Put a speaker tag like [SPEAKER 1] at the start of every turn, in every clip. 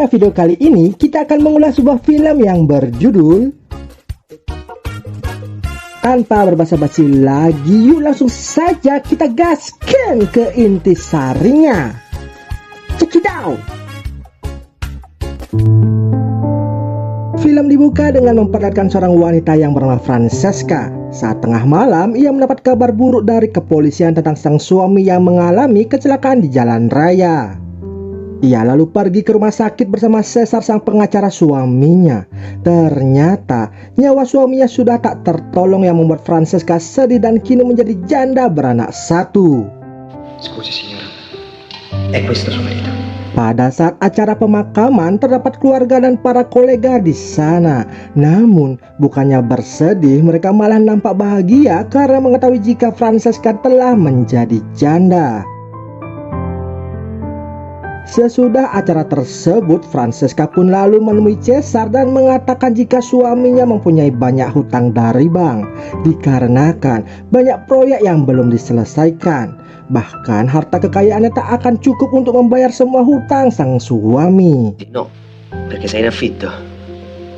[SPEAKER 1] Pada video kali ini kita akan mengulas sebuah film yang berjudul Tanpa berbasa-basi lagi, yuk langsung saja kita gaskan ke intisarinya. Check it out. Film dibuka dengan memperlihatkan seorang wanita yang bernama Francesca. Saat tengah malam, ia mendapat kabar buruk dari kepolisian tentang sang suami yang mengalami kecelakaan di jalan raya. Ia lalu pergi ke rumah sakit bersama Cesar, sang pengacara suaminya. Ternyata nyawa suaminya sudah tak tertolong, yang membuat Francesca sedih dan kini menjadi janda beranak satu.
[SPEAKER 2] Scusi signora, è questo suo marito.
[SPEAKER 1] Pada saat acara pemakaman, terdapat keluarga dan para kolega di sana. Namun bukannya bersedih, mereka malah nampak bahagia karena mengetahui jika Francesca telah menjadi janda. Sesudah acara tersebut, Francesca pun lalu menemui Cesar dan mengatakan jika suaminya mempunyai banyak hutang dari bank, dikarenakan banyak proyek yang belum diselesaikan. Bahkan harta kekayaannya tak akan cukup untuk membayar semua hutang sang suami.
[SPEAKER 2] No, perché sei in affitto,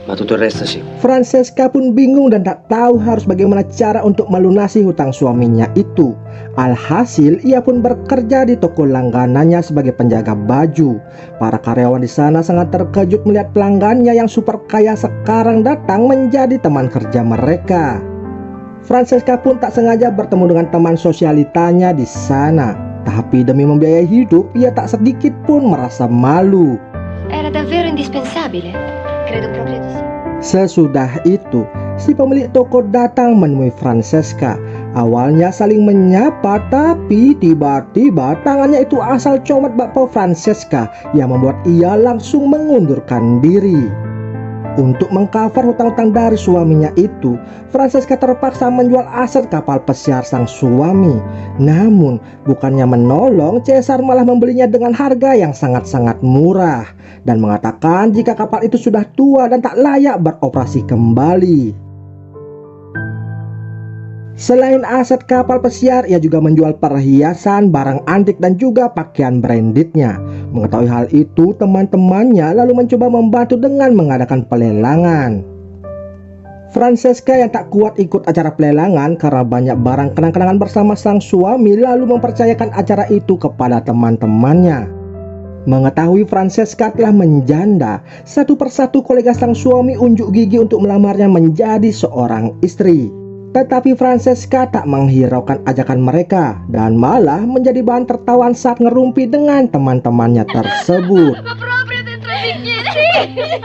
[SPEAKER 2] ma tutto il resto sì.
[SPEAKER 1] Francesca pun bingung dan tak tahu harus bagaimana cara untuk melunasi hutang suaminya itu. Alhasil ia pun bekerja di toko langganannya sebagai penjaga baju. Para karyawan di sana sangat terkejut melihat pelanggannya yang super kaya sekarang datang menjadi teman kerja mereka. Francesca pun tak sengaja bertemu dengan teman sosialitanya di sana. Tapi demi membiayai hidup, ia tak sedikit pun merasa malu.
[SPEAKER 3] Era davvero indispensabile. Credo proprio di sì.
[SPEAKER 1] Sesudah itu, si pemilik toko datang menemui Francesca. Awalnya saling menyapa, tapi tiba-tiba tangannya itu asal comot bakpao Francesca yang membuat ia langsung mengundurkan diri. Untuk mengcover hutang-hutang dari suaminya itu, Francesca terpaksa menjual aset kapal pesiar sang suami. Namun bukannya menolong, Cesar malah membelinya dengan harga yang sangat-sangat murah dan mengatakan jika kapal itu sudah tua dan tak layak beroperasi kembali. Selain aset kapal pesiar, ia juga menjual perhiasan, barang antik dan juga pakaian brandednya. Mengetahui hal itu, teman-temannya lalu mencoba membantu dengan mengadakan pelelangan. Francesca yang tak kuat ikut acara pelelangan karena banyak barang kenang-kenangan bersama sang suami, lalu mempercayakan acara itu kepada teman-temannya. Mengetahui Francesca telah menjanda, satu persatu kolega sang suami unjuk gigi untuk melamarnya menjadi seorang istri. Tetapi Francesca tak menghiraukan ajakan mereka dan malah menjadi bahan tertawaan saat ngerumpi dengan teman-temannya tersebut.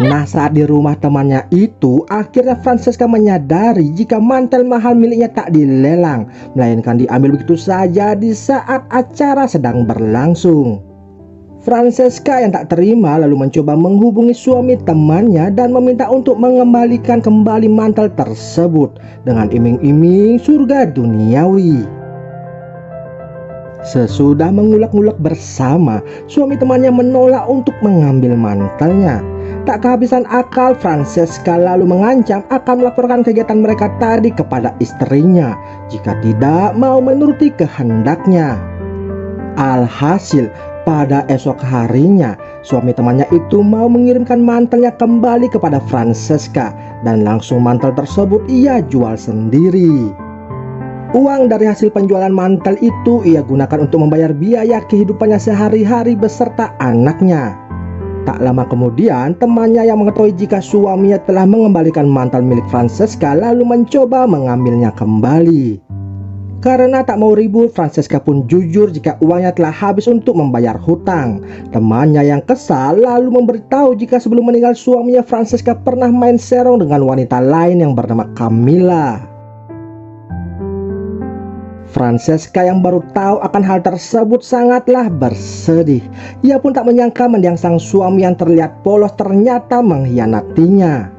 [SPEAKER 1] Nah, saat di rumah temannya itu, akhirnya Francesca menyadari jika mantel mahal miliknya tak dilelang, melainkan diambil begitu saja di saat acara sedang berlangsung. Francesca yang tak terima lalu mencoba menghubungi suami temannya dan meminta untuk mengembalikan kembali mantel tersebut dengan iming-iming surga duniawi. Sesudah mengulek-ngulek bersama, suami temannya menolak untuk mengambil mantelnya. Tak kehabisan akal, Francesca lalu mengancam akan melaporkan kegiatan mereka tadi kepada istrinya jika tidak mau menuruti kehendaknya. Alhasil, pada esok harinya, suami temannya itu mau mengirimkan mantelnya kembali kepada Francesca dan langsung mantel tersebut ia jual sendiri. Uang dari hasil penjualan mantel itu ia gunakan untuk membayar biaya kehidupannya sehari-hari beserta anaknya. Tak lama kemudian, temannya yang mengetahui jika suaminya telah mengembalikan mantel milik Francesca lalu mencoba mengambilnya kembali. Karena tak mau ribut, Francesca pun jujur jika uangnya telah habis untuk membayar hutang. Temannya yang kesal lalu memberitahu jika sebelum meninggal suaminya, Francesca pernah main serong dengan wanita lain yang bernama Camilla. Francesca yang baru tahu akan hal tersebut sangatlah bersedih. Ia pun tak menyangka mendiang sang suami yang terlihat polos ternyata mengkhianatinya.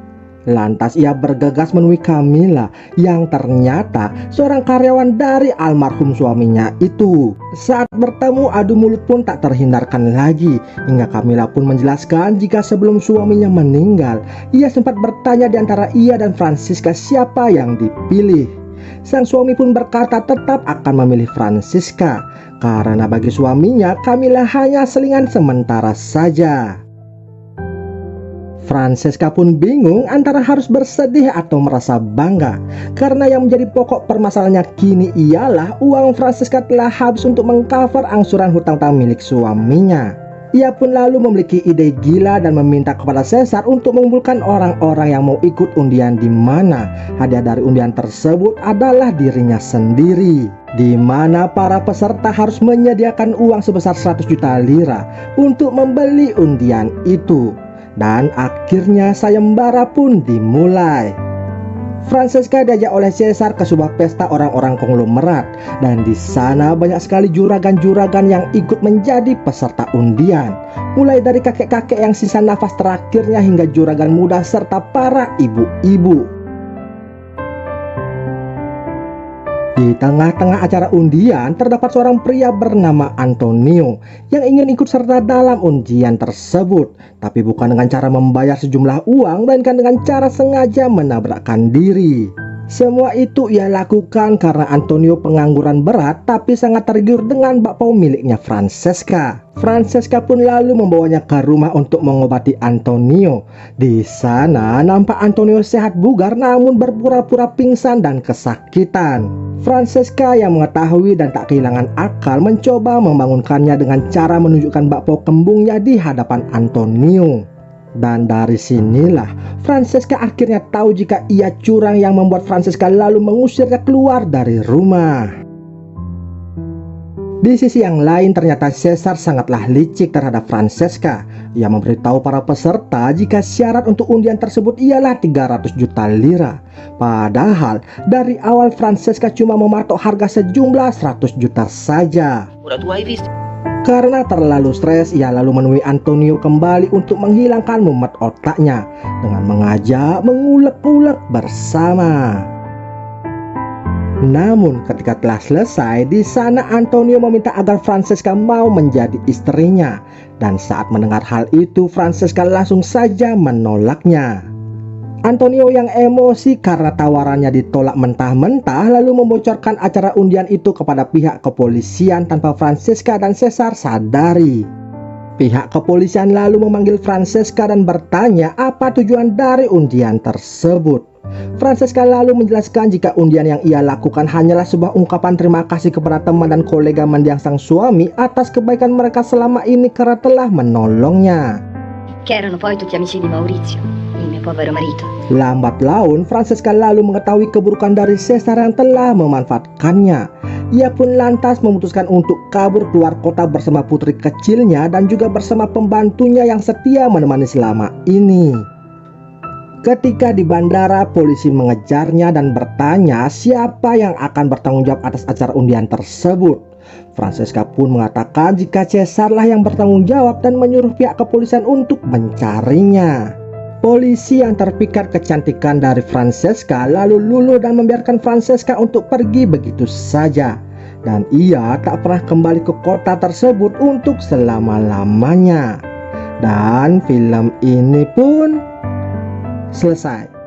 [SPEAKER 1] Lantas ia bergegas menemui Camilla yang ternyata seorang karyawan dari almarhum suaminya itu. Saat bertemu, adu mulut pun tak terhindarkan lagi, hingga Camilla pun menjelaskan jika sebelum suaminya meninggal, ia sempat bertanya di antara ia dan Francesca siapa yang dipilih. Sang suami pun berkata tetap akan memilih Francesca karena bagi suaminya Camilla hanya selingan sementara saja. Francesca pun bingung antara harus bersedih atau merasa bangga, karena yang menjadi pokok permasalahannya kini ialah uang Francesca telah habis untuk mengcover angsuran hutang-hutang milik suaminya. Ia pun lalu memiliki ide gila dan meminta kepada Caesar untuk mengumpulkan orang-orang yang mau ikut undian, di mana hadiah dari undian tersebut adalah dirinya sendiri, di mana para peserta harus menyediakan uang sebesar 100 juta lira untuk membeli undian itu. Dan akhirnya sayembara pun dimulai. Francesca diajak oleh Caesar ke sebuah pesta orang-orang konglomerat, dan di sana banyak sekali juragan-juragan yang ikut menjadi peserta undian, mulai dari kakek-kakek yang sisa nafas terakhirnya hingga juragan muda serta para ibu-ibu. Di tengah-tengah acara undian terdapat seorang pria bernama Antonio yang ingin ikut serta dalam undian tersebut, tapi bukan dengan cara membayar sejumlah uang, melainkan dengan cara sengaja menabrakkan diri. Semua itu ia lakukan karena Antonio pengangguran berat tapi sangat tergiur dengan bakpao miliknya Francesca. Francesca pun lalu membawanya ke rumah untuk mengobati Antonio. Di sana nampak Antonio sehat bugar namun berpura-pura pingsan dan kesakitan. Francesca yang mengetahui dan tak kehilangan akal mencoba membangunkannya dengan cara menunjukkan bakpao kembungnya di hadapan Antonio. Dan dari sinilah Francesca akhirnya tahu jika ia curang, yang membuat Francesca lalu mengusirnya keluar dari rumah. Di sisi yang lain ternyata Caesar sangatlah licik terhadap Francesca. Ia memberitahu para peserta jika syarat untuk undian tersebut ialah 300 juta lira. Padahal dari awal Francesca cuma mematok harga sejumlah 100 juta saja.
[SPEAKER 2] Ora tu hai visto?
[SPEAKER 1] Karena terlalu stres, ia lalu menemui Antonio kembali untuk menghilangkan mumet otaknya dengan mengajak mengulek-ulek bersama. Namun ketika telah selesai, di sana Antonio meminta agar Francesca mau menjadi istrinya, dan saat mendengar hal itu Francesca langsung saja menolaknya. Antonio yang emosi karena tawarannya ditolak mentah-mentah lalu membocorkan acara undian itu kepada pihak kepolisian tanpa Francesca dan Caesar sadari. Pihak kepolisian lalu memanggil Francesca dan bertanya apa tujuan dari undian tersebut. Francesca lalu menjelaskan jika undian yang ia lakukan hanyalah sebuah ungkapan terima kasih kepada teman dan kolega mendiang sang suami atas kebaikan mereka selama ini karena telah menolongnya.
[SPEAKER 3] Che erano poi tutti amici di Maurizio, il mio povero marito.
[SPEAKER 1] Lambat laun Francesca lalu mengetahui keburukan dari Caesar yang telah memanfaatkannya. Ia pun lantas memutuskan untuk kabur keluar kota bersama putri kecilnya dan juga bersama pembantunya yang setia menemani selama ini. Ketika di bandara, polisi mengejarnya dan bertanya siapa yang akan bertanggung jawab atas acara undian tersebut. Francesca pun mengatakan jika Caesar lah yang bertanggung jawab dan menyuruh pihak kepolisian untuk mencarinya. Polisi yang terpikat kecantikan dari Francesca lalu luluh dan membiarkan Francesca untuk pergi begitu saja. Dan ia tak pernah kembali ke kota tersebut untuk selama-lamanya. Dan film ini pun selesai.